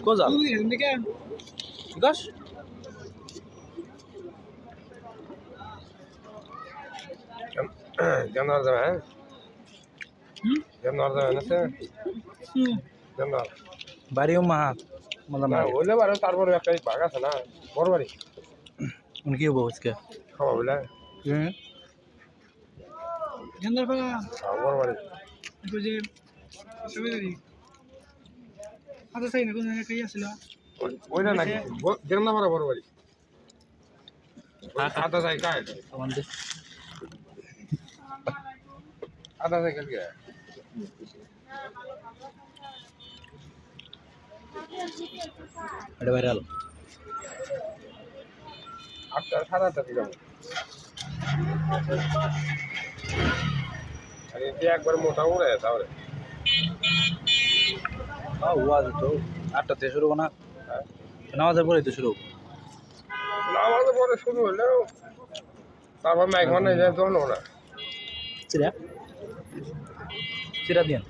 Cosa? Gas? Janar zaman. Janar zaman আছে জানার বাড়িও মাহাত মালাম না হইলে পারে তারপরে একটা ভাগ আছে না বড় বাড়ি উনকি হবো আজকে খাওয়া বলে জানার পর বড় বাড়ি যে সবাই আচ্ছা সাই না কোন জায়গায় কই আসছিল ওইটা নাকি জানা মারা বড় বাড়ি আদা যাই কায় আমাদের আদা সাইকেল কে এটা ভাইরাল আপনার সারাটা দিলাম আরে দিয়ে একবার মোটা উড়ে তাহলে ওয়াজ তো 8টাতে শুরু না নামাজের পরেই তো শুরু নামাজের পরে শুরু হলেও তারপর মেঘ মানে যায় তখন না চিরা চিরা দিন